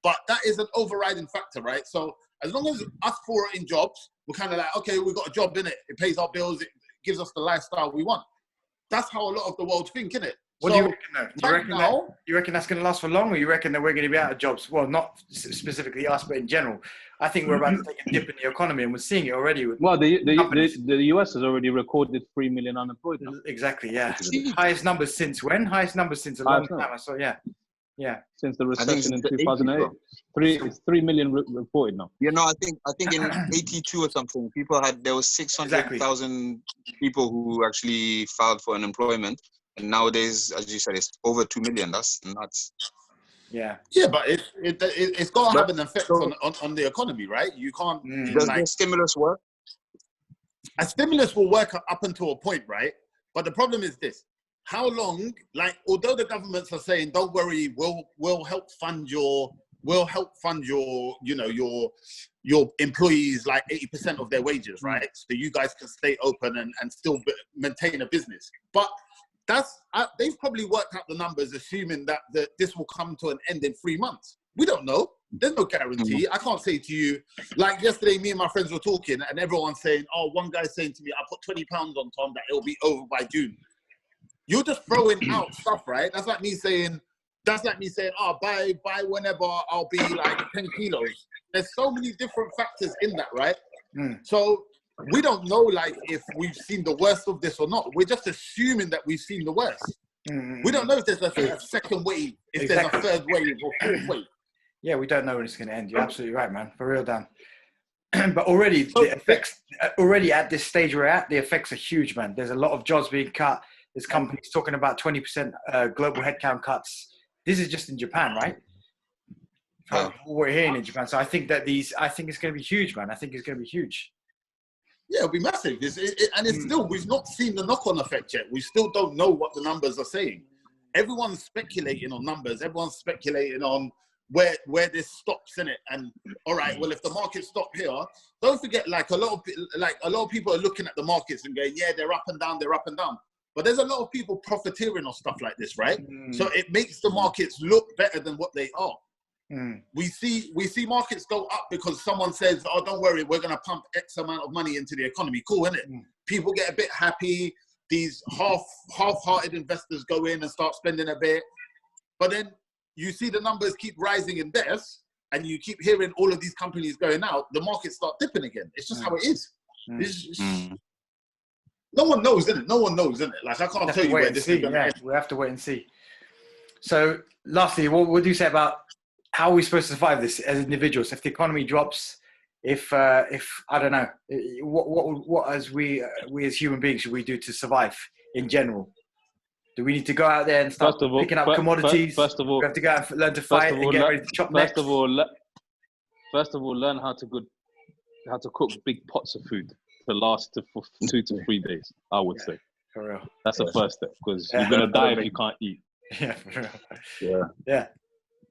but that is an overriding factor, right? So as long as us four are in jobs, we're kind of like, okay, we've got a job in it. It pays our bills. It gives us the lifestyle we want. That's how a lot of the world think, innit? What do you reckon, though? You reckon that's going to last for long, or you reckon that we're going to be out of jobs? Well, not specifically us, but in general. I think we're about to take a dip in the economy, and we're seeing it already. The US has already recorded 3 million unemployed now. Exactly, yeah. Highest numbers since when? Highest numbers since a long time. I saw, yeah. Since the recession in 2008, 3 million reported now. You know, I think in 82 or something, there was 600,000 people who actually filed for unemployment. And nowadays, as you said, it's over 2 million. That's nuts. Yeah. Yeah, but it's got to have an effect on the economy, right? You can't. Does the stimulus work? A stimulus will work up until a point, right? But the problem is this: how long? Like, although the governments are saying, "Don't worry, we'll help fund your, your employees like 80% of their wages, right? So you guys can stay open and still maintain a business." But they've probably worked out the numbers, assuming that this will come to an end in 3 months. We don't know. There's no guarantee. I can't say to you, like yesterday, me and my friends were talking, and everyone's saying, "Oh, one guy's saying to me, I put £20 on Tom that it'll be over by June." You're just throwing out stuff, right? That's like me saying, "Oh, by whenever I'll be like 10 kilos." There's so many different factors in that, right? So we don't know, like, if we've seen the worst of this or not. We're just assuming that we've seen the worst. We don't know if there's a second wave, if there's a third wave or fourth wave. Yeah, we don't know when it's going to end. You're absolutely right, man. For real, Dan. But already, the effects, at this stage we're at, the effects are huge, man. There's a lot of jobs being cut. There's companies talking about 20% global headcount cuts. This is just in Japan, right? What we're hearing in Japan. So I think it's going to be huge, man. I think it's going to be huge. Yeah, it'll be massive. And it's still, we've not seen the knock-on effect yet. We still don't know what the numbers are saying. everyone's speculating on numbers. Everyone's speculating on where this stops in it. And all right, well, if the market stop here, don't forget, like a lot of people are looking at the markets and going, yeah, they're up and down, they're up and down. But there's a lot of people profiteering on stuff like this, right? So it makes the markets look better than what they are. We see markets go up because someone says, oh, don't worry, we're going to pump X amount of money into the economy. Cool, isn't it? People get a bit happy. These half-hearted investors go in and start spending a bit. But then you see the numbers keep rising in deaths, and you keep hearing all of these companies going out, the markets start dipping again. It's just how it is. No one knows, isn't it? No one knows, isn't it? Like, I can't tell you where this is going to end. We have to wait and see. So, lastly, what do you say about how are we supposed to survive this as individuals? If the economy drops, if I don't know, what as we as human beings should we do to survive in general? Do we need to go out there and start picking up commodities? First of all, we have to go out and learn to fight and get ready to chop necks. First of all, learn how to cook big pots of food to last for 2 to 3 days. I would say. For real. That's the first step, because you're gonna die if you can't eat. Yeah, for real. Yeah.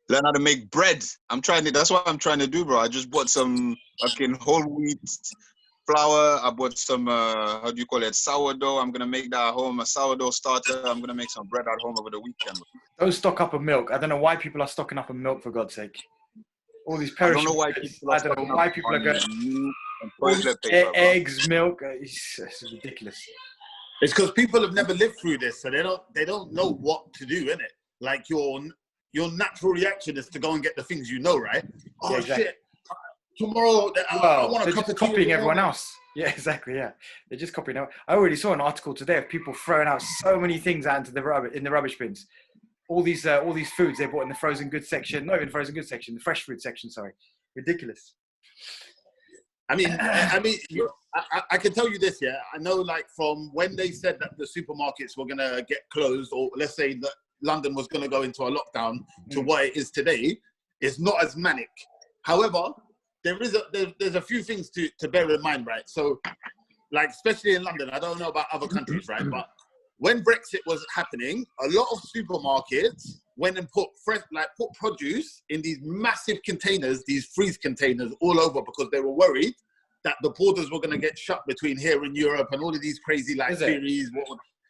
Learn how to make bread. That's what I'm trying to do, bro. I just bought some fucking whole wheat flour. I bought some, sourdough. I'm going to make that at home, a sourdough starter. I'm going to make some bread at home over the weekend. Don't stock up on milk. I don't know why people are stocking up on milk, for God's sake. All these perishable I don't know why people are going... eggs, milk. It's ridiculous. It's because people have never lived through this, so they don't know what to do, innit? Like, your natural reaction is to go and get the things you know, right? Oh, yeah, exactly. Shit. Tomorrow, I want a cup of tea. Copying everyone else. Yeah, exactly, yeah. They're just copying. I already saw an article today of people throwing out so many things out into in the rubbish bins. All these foods they bought in the frozen goods section, not even frozen goods section, the fresh food section, sorry. Ridiculous. I mean, I can tell you this, yeah. I know, like, from when they said that the supermarkets were going to get closed, or let's say that London was going to go into a lockdown to what it is today, it's not as manic. However, there's a few things to bear in mind, right? So, like, especially in London, I don't know about other countries, right? But when Brexit was happening, a lot of supermarkets went and put produce in these massive containers, these freeze containers all over, because they were worried that the borders were going to get shut between here and Europe and all of these crazy theories.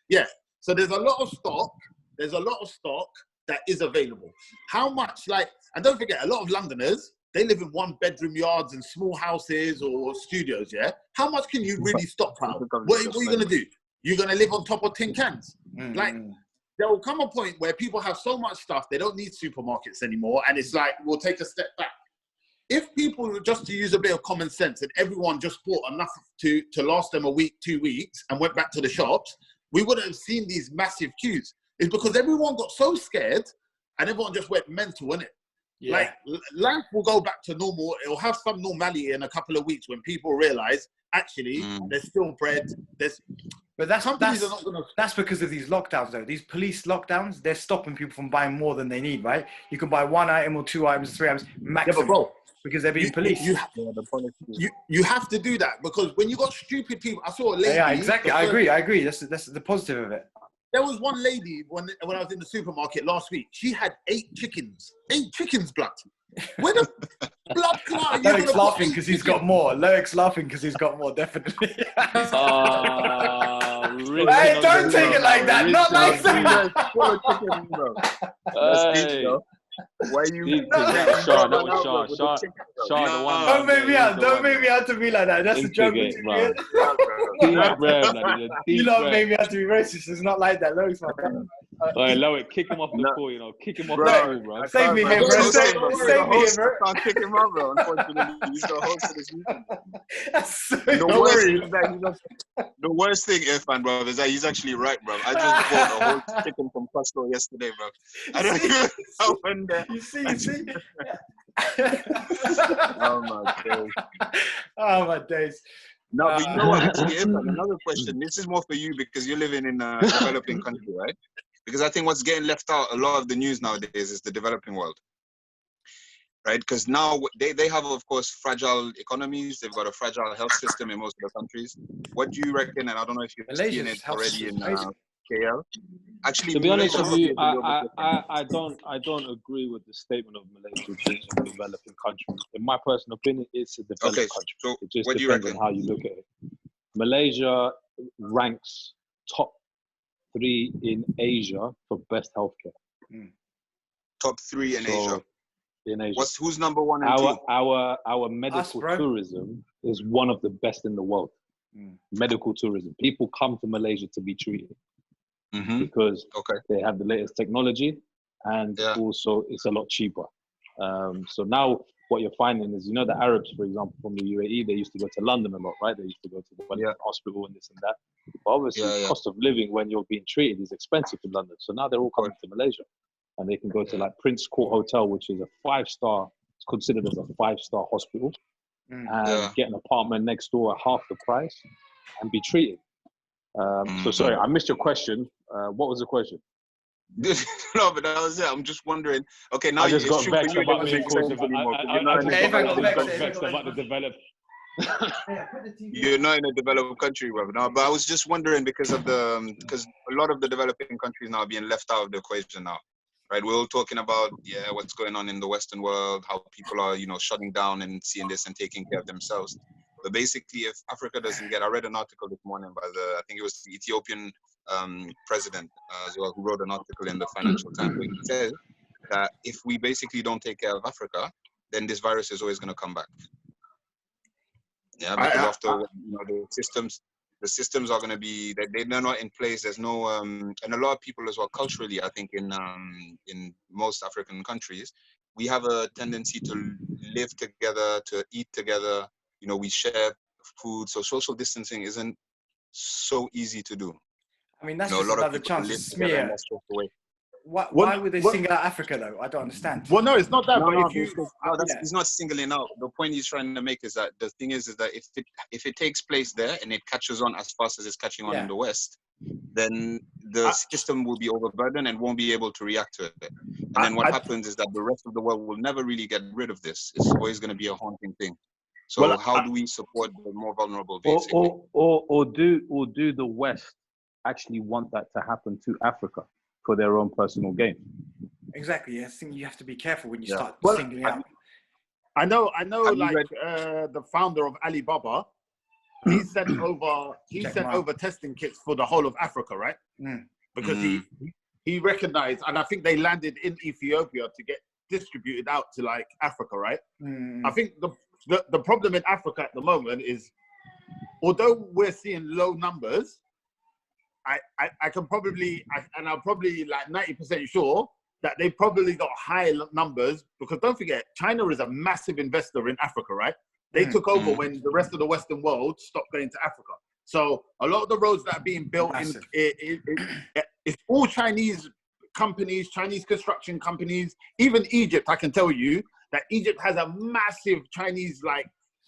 Yeah. So there's a lot of stock. There's a lot of stock that is available. How much, and don't forget, a lot of Londoners, they live in 1-bedroom yards and small houses or studios, yeah? How much can you really stockpile? What are you going to do? You're going to live on top of tin cans? Like, there will come a point where people have so much stuff, they don't need supermarkets anymore, and it's like, we'll take a step back. If people were just to use a bit of common sense and everyone just bought enough to last them a week, 2 weeks, and went back to the shops, we wouldn't have seen these massive queues. It's because everyone got so scared and everyone just went mental, innit? Yeah. Like, life will go back to normal. It'll have some normality in a couple of weeks when people realize, actually, there's still bread. But that's because of these lockdowns, though. These police lockdowns, they're stopping people from buying more than they need, right? You can buy 1 item or 2 items, 3 items, maximum. Yeah, but bro, because they're being policed. You have to do that, because when you got stupid people, I saw a lady. Yeah, exactly. I agree. That's the positive of it. There was one lady when I was in the supermarket last week. She had 8 chickens. 8 chickens, blood. Where the blood clot? Loic's laughing because he's got more. Loic's laughing because he's got more, definitely. Hey, don't take it like that. Not like that. Why you? Sean, don't make me out. Don't make me out to be like that. That's a joke. You lot made me out to be racist. It's not like that. Loic's my brother. Loic, kick him off the floor, kick him off the floor, bro. Save me here, bro. Save me here, bro. Can't kick him out, bro. Unfortunately, he's the host of this meeting. The worst thing, Irfan, bro, is that he's actually right, bro. I just bought a whole chicken from Costco yesterday, bro. I don't even know when there. You see? Oh my days. Oh my days. No, but you know what? Actually, Irfan, another question. This is more for you because you're living in a developing country, right? Because I think what's getting left out a lot of the news nowadays is the developing world, right? Because now they have, of course, fragile economies. They've got a fragile health system in most of the countries. What do you reckon? And I don't know if you've seen it already in KL. Actually, to be honest with you, Malaysia- I don't agree with the statement of Malaysia being a developing country. In my personal opinion, it's a developed country. So it just what do you depends reckon? on how you look at it. Malaysia ranks top 3 in Asia for best healthcare. Top 3 in Asia. In Asia. Who's number 1 and 2? Our medical tourism is one of the best in the world. Medical tourism. People come to Malaysia to be treated because they have the latest technology, and also it's a lot cheaper. So now what you're finding is, the Arabs, for example, from the UAE, they used to go to London a lot, right? They used to go to the hospital and this and that. But obviously, cost of living when you're being treated is expensive in London. So now they're all coming to Malaysia, and they can go to like Prince Court Hotel, which is a 5-star. It's considered as a 5-star hospital, and get an apartment next door at half the price and be treated. So sorry, I missed your question. What was the question? No, but that was it. I'm just wondering. Okay, now I just got vexed about being called anymore. You're not in a developed country, brother. No, but I was just wondering because a lot of the developing countries now are being left out of the equation now, right? We're all talking about what's going on in the Western world, how people are shutting down and seeing this and taking care of themselves. But basically, if Africa doesn't I read an article this morning by I think it was the Ethiopian president as well, who wrote an article in the Financial Times where he says that if we basically don't take care of Africa, then this virus is always going to come back. Yeah, because after the systems are going to be they're not in place. There's no and a lot of people as well culturally. I think in most African countries, we have a tendency to live together, to eat together. We share food, so social distancing isn't so easy to do. I mean, that's just another chance to smear. Why would they single out Africa, though? I don't understand. Well, no, it's not that. He's not singling out. The point he's trying to make is that the thing is that if it takes place there and it catches on as fast as it's catching on in the West, then the system will be overburdened and won't be able to react to it. And then what happens is that the rest of the world will never really get rid of this. It's always going to be a haunting thing. So how do we support the more vulnerable, basically? Or do the West actually want that to happen to Africa for their own personal gain? Exactly. I think you have to be careful when you start singling out. I know. The founder of Alibaba, he sent over testing kits for the whole of Africa, right? Because he recognized, and I think they landed in Ethiopia to get distributed out to like Africa, right? I think the problem in Africa at the moment is, although we're seeing low numbers, I'm probably like 90% sure that they probably got high numbers, because don't forget, China is a massive investor in Africa, right? They took over when the rest of the Western world stopped going to Africa. So a lot of the roads that are being built it's all Chinese companies, Chinese construction companies. Even Egypt, I can tell you that Egypt has a massive Chinese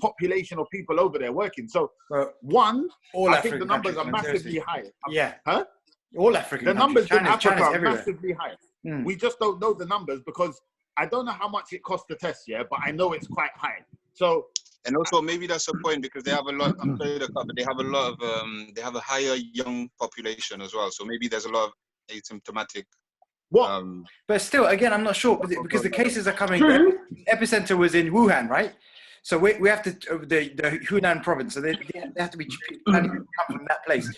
population of people over there working. So I think the numbers are massively high. All African the numbers countries. in Africa are everywhere. massively high. We just don't know the numbers because I don't know how much it costs to test, but I know it's quite high. So, and also maybe that's a point because they have a lot. I'm sorry to cut, but they have a lot of they have a higher young population as well. So maybe there's a lot of asymptomatic. But still, again, I'm not sure because the cases are coming. Epicenter was in Wuhan, right? So we have to the Hunan province. So they have to be planning to come from that place.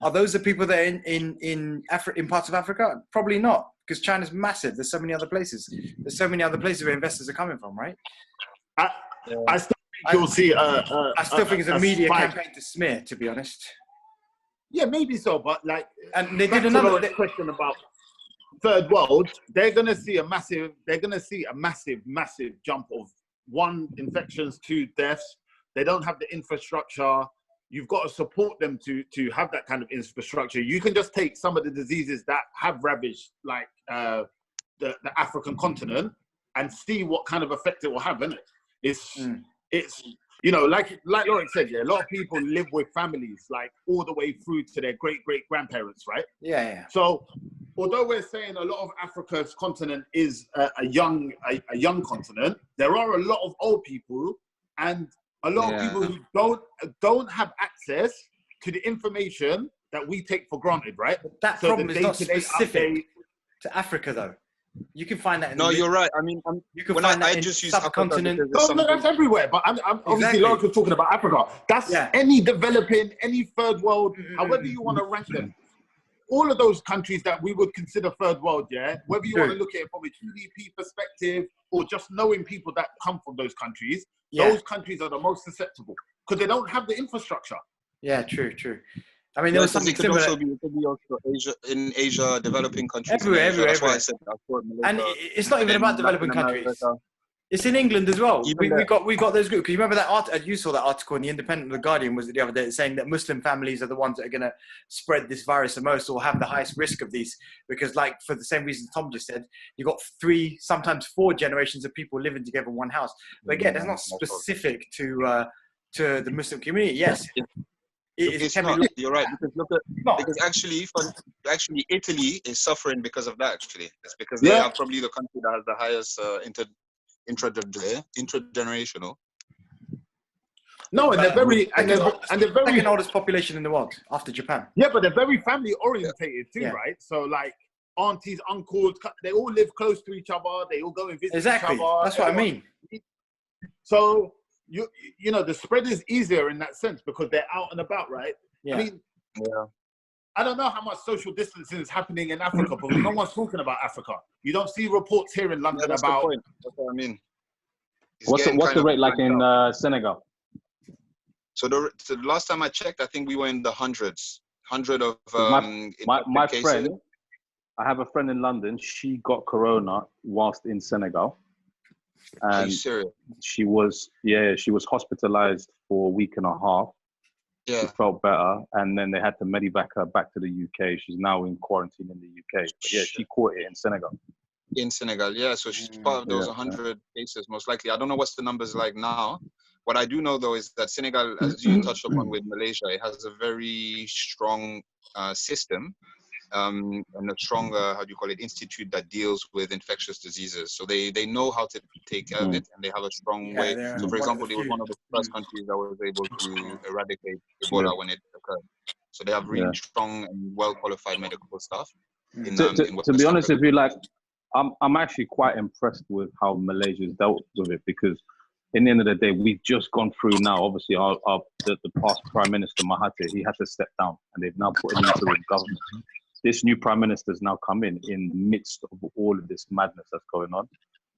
Are those the people that are in parts of Africa? Probably not, because China's massive. There's so many other places. There's so many other places where investors are coming from, right? I still think you'll see. I still think it's a media campaign to smear, to be honest. Yeah, maybe so, but and they did another question about third world. They're gonna see a massive jump of 1, infections, 2, deaths. They don't have the infrastructure. You've got to support them to have that kind of infrastructure. You can just take some of the diseases that have ravaged the African continent and see what kind of effect it will have, isn't it? It's like Lauren said, a lot of people live with families all the way through to their great-great-grandparents, right? Yeah. So although we're saying a lot of Africa's continent is a young continent, there are a lot of old people and a lot of people who don't have access to the information that we take for granted, right? That So problem the is not day-to-day specific update- to Africa, though. You can find that in No, you're right. I mean, you can when find that I in just use Africa subcontinent. because it's No, that's everywhere. But I'm obviously Exactly. Lawrence was talking about Africa. That's any developing, any third world, however you want to rank them. All of those countries that we would consider third world, yeah, whether you want to look at it from a GDP perspective or just knowing people that come from those countries, those countries are the most susceptible because they don't have the infrastructure. Yeah, true. I mean, there was something similar. It could be also Asia, developing countries. Everywhere. That's why I said Malaysia, and it's not even about developing countries. It's in England as well. We got those groups. You remember that article? You saw that article in the Independent, The Guardian, was it the other day, saying that Muslim families are the ones that are going to spread this virus the most or have the highest risk of these, because, like, for the same reason Tom just said, you've got 3, sometimes 4 generations of people living together in one house. But again, that's not specific to the Muslim community. Yes. It's not. You're right, because actually Italy is suffering because of that. Actually, it's because they are probably the country that has the highest intergenerational. No, and they're very second oldest population in the world after Japan. Yeah, but they're very family orientated too, right? So like aunties, uncles, they all live close to each other. They all go and visit each other. That's what I mean. So. You know, the spread is easier in that sense because they're out and about, right? Yeah. I mean, I don't know how much social distancing is happening in Africa, but no one's talking about Africa. You don't see reports here in London that's about. The point. That's what I mean. What's the rate like in Senegal? So the last time I checked, I think we were in the hundreds. 100 of my cases. friend. I have a friend in London. She got corona whilst in Senegal. And are you serious? she was hospitalized for a week and a half. Yeah. She felt better, and then they had to medevac her back to the UK. She's now in quarantine in the UK. But yeah, she caught it in Senegal. In Senegal, yeah. So she's part of those 100 cases, most likely. I don't know what's the numbers like now. What I do know, though, is that Senegal, as you touched upon with Malaysia, it has a very strong system. And a stronger, institute that deals with infectious diseases. So they know how to take care of it, and they have a strong way. So, for example, it was one of the first countries that was able to eradicate Ebola when it occurred. So they have really strong and well-qualified medical staff. To be honest with you, like, I'm actually quite impressed with how Malaysia's dealt with it, because in the end of the day, we've just gone through now. Obviously, the past Prime Minister Mahathir, he had to step down, and they've now put an interim government. This new prime minister's now come in the midst of all of this madness that's going on.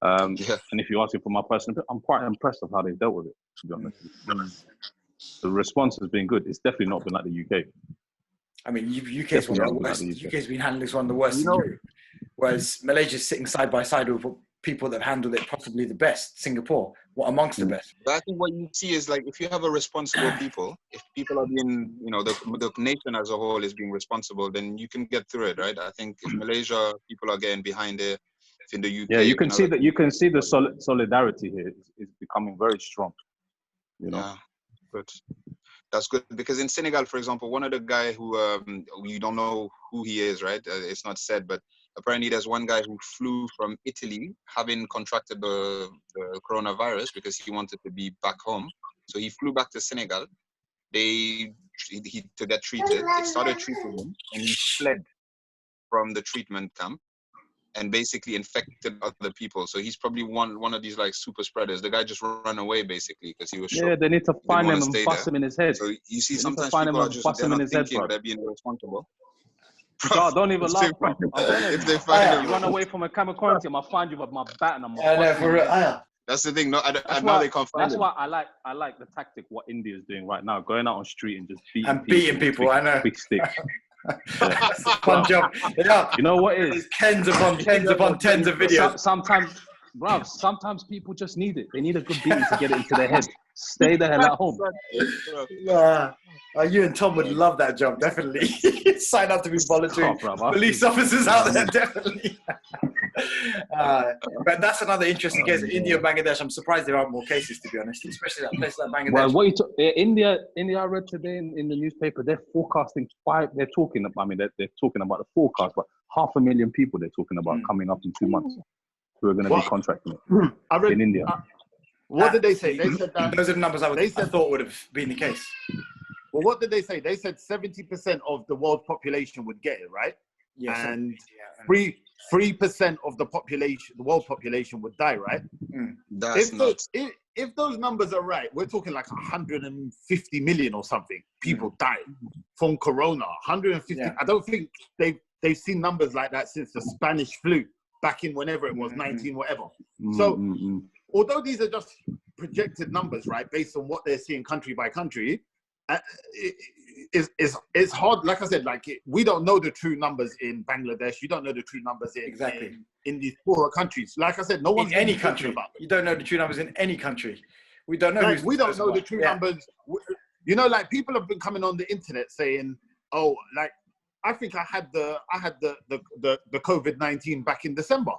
And if you ask me for my personal opinion, I'm quite impressed of how they've dealt with it, to be honest. The response has been good. It's definitely not been like the UK. I mean, UK's one of the worst. UK's been handling this one of the worst in Europe. Whereas Malaysia's sitting side by side with people that have handled it possibly the best. Singapore, amongst the best. But I think what you see is, like, if you have a responsible people, if people are being, the nation as a whole is being responsible, then you can get through it, right? I think if Malaysia, people are getting behind it. If in the UK, you can see that. You can see the solidarity here is becoming very strong. Yeah, good. That's good, because in Senegal, for example, one of the guy who you don't know who he is, right? It's not said, but apparently there's one guy who flew from Italy having contracted the coronavirus because he wanted to be back home. So he flew back to Senegal. To get treated. They started treating him, and he fled from the treatment camp and basically infected other people. So he's probably one of these, like, super spreaders. The guy just ran away basically because he was shocked. Yeah, they need to find him and bust him in his head. So you see, sometimes people are just they're not thinking, they're being irresponsible. No, don't even laugh. If they find him, you run away from a camera quarantine, I'll find you with my bat and I'm That's the thing. No, now they can't find That's him. why I like the tactic what India is doing right now, going out on street and just beating people. I know. Big sticks. That's a fun job. Yeah. You know what it is? Tens upon tens of videos. Sometimes people just need it. They need a good beating to get it into their head. Stay the hell at home. You and Tom would love that job, definitely. Sign up to be voluntary police officers out there, definitely. But that's another interesting case. India, Bangladesh. I'm surprised there aren't more cases, to be honest, especially that place like Bangladesh. Well, India, I read today in the newspaper, they're forecasting they're talking about the forecast, but 500,000 people they're talking about coming up in 2 months who are going to be contracting it in India. What did they say? They said that those are the numbers I thought would have been the case. Well, what did they say? They said 70% of the world's population would get it, right? Yes. And 3% of the population, the world population, would die, right? That's nuts. If those numbers are right, we're talking like 150 million or something people died from corona. 150. Yeah. I don't think they've seen numbers like that since the Spanish flu back in whenever it was, 19 whatever. So although these are just projected numbers, right, based on what they're seeing country by country, it's hard. Like I said, like we don't know the true numbers in Bangladesh. You don't know the true numbers in these poorer countries. Like I said, no one's in any talking country about them. You don't know the true numbers in any country. We don't know. Like, we don't know the true numbers. You know, like people have been coming on the internet saying, "Oh, like I think I had the COVID-19 back in December."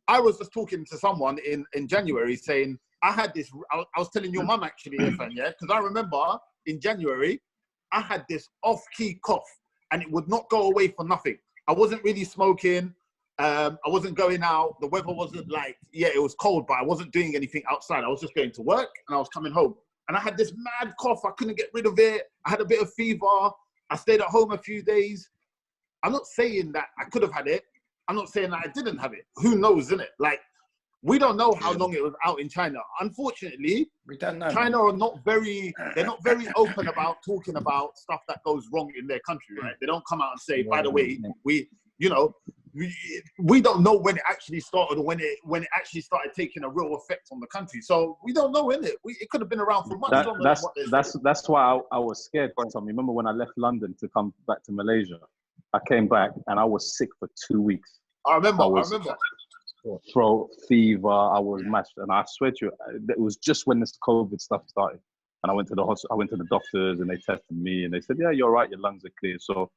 I was just talking to someone in January saying I had this. I was telling your mum actually, Irfan, yeah, because I remember in January I had this off-key cough and it would not go away for nothing. I wasn't really smoking. I wasn't going out. The weather wasn't like, it was cold, but I wasn't doing anything outside. I was just going to work and I was coming home. And I had this mad cough. I couldn't get rid of it. I had a bit of fever. I stayed at home a few days. I'm not saying that I could have had it. I'm not saying that I didn't have it. Who knows, innit? Like, we don't know how long it was out in China. Unfortunately, we don't know. China are not very, they're not very open about talking about stuff that goes wrong in their country, right? They don't come out and say, by the way, we don't know when it actually started or when it actually started taking a real effect on the country. So we don't know, innit? It could have been around for much longer. That's why I was scared. Tom, remember when I left London to come back to Malaysia? I came back and I was sick for 2 weeks. I remember. Throat, fever, I was mashed, and I swear to you, it was just when this COVID stuff started. And I went to the hospital, I went to the doctors, and they tested me, and they said, "Yeah, you're right, your lungs are clear." So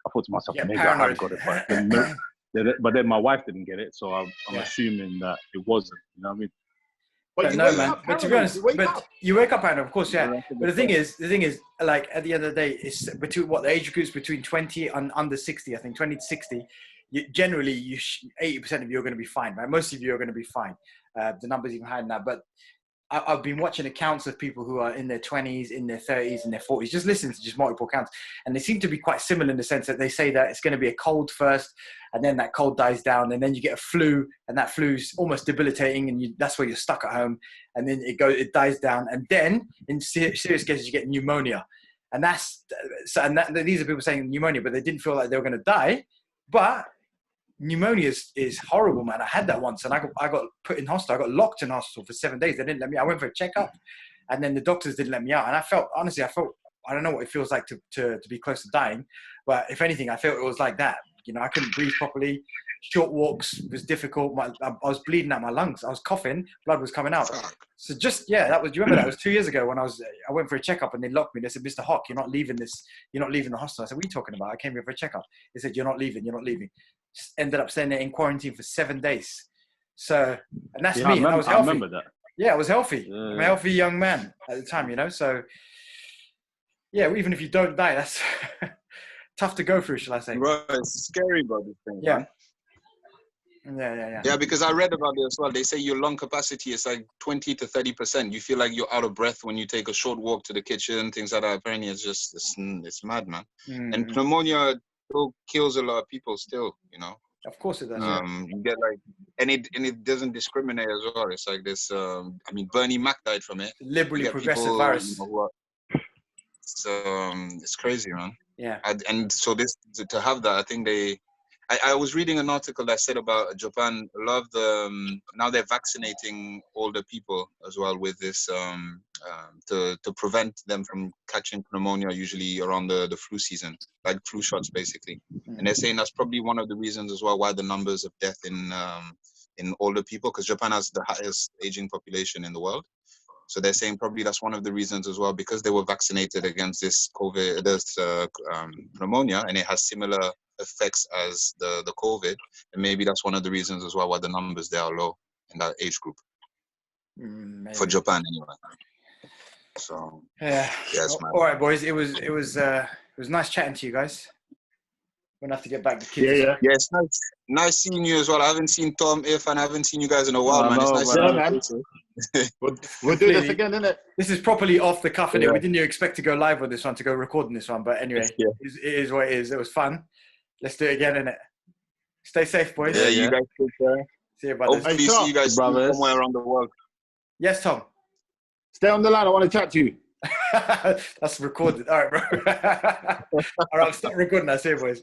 I thought to myself, maybe I had got it, but then my wife didn't get it, so I'm assuming that it wasn't. You know what I mean? But But to be honest, you wake up, of course, yeah. But the thing is, like at the end of the day, it's between the age groups between 20 and under 60. I think 20 to 60. Generally, 80% of you are going to be fine, right? Most of you are going to be fine. The number's even higher than that. But I've been watching accounts of people who are in their 20s, in their 30s, in their 40s. Just listen to just multiple accounts. And they seem to be quite similar in the sense that they say that it's going to be a cold first, and then that cold dies down, and then you get a flu, and that flu's almost debilitating, and that's where you're stuck at home. And then it dies down. And then in serious cases, you get pneumonia. And these are people saying pneumonia, but they didn't feel like they were going to die. But pneumonia is horrible, man. I had that once, and I got put in hospital. I got locked in hospital for 7 days. They didn't let me. I went for a checkup, and then the doctors didn't let me out. And I felt I don't know what it feels like to be close to dying, but if anything, I felt it was like that. You know, I couldn't breathe properly. Short walks was difficult. I was bleeding out my lungs. I was coughing. Blood was coming out. So do you remember that? It was 2 years ago when I went for a checkup and they locked me. They said, "Mr. Hock, you're not leaving the hospital." I said, "What are you talking about? I came here for a checkup." They said, "You're not leaving. Ended up staying there in quarantine for 7 days. So, and that's me. I was healthy. I remember that. Yeah, I was healthy. I'm a healthy young man at the time, you know. So, yeah, even if you don't die, that's tough to go through, shall I say? Right, it's scary about this thing. Yeah. Man. Yeah, because I read about it as well. They say your lung capacity is like 20 to 30%. You feel like you're out of breath when you take a short walk to the kitchen, things like that. Apparently, it's mad, man. And pneumonia still kills a lot of people still, you know. Of course it does. You get like, and it doesn't discriminate as well. It's like this. Bernie Mac died from it. Liberally progressive virus. You know, it's crazy, man. Yeah. And so this to have that, I think I was reading an article that said about Japan. A lot of now they're vaccinating older people as well with this to prevent them from catching pneumonia, usually around the flu season, like flu shots basically. And they're saying that's probably one of the reasons as well why the numbers of death in older people, because Japan has the highest aging population in the world. So they're saying probably that's one of the reasons as well, because they were vaccinated against this pneumonia, and it has similar effects as the COVID, and maybe that's one of the reasons as well why the numbers there are low in that age group for Japan anyway. So yes, man. All right, boys. It was nice chatting to you guys. We're gonna have to get back to kids. Yeah, it's nice seeing you as well. I haven't seen Tom, Irfan, I haven't seen you guys in a while, man. It's nice seeing you. We'll do this again, innit? This is properly off the cuff, innit? Yeah. We didn't even expect to go live on this one, to go record on this one. But anyway, Yeah. it is what it is. It was fun. Let's do it again, innit? Stay safe, boys. Yeah, you guys take care. See you, brothers. Hopefully Hey, see you guys brothers. somewhere around the world. Yes, Tom. Stay on the line. I want to chat to you. That's recorded. All right, bro. All right, I'll stop recording. I'll see you, boys.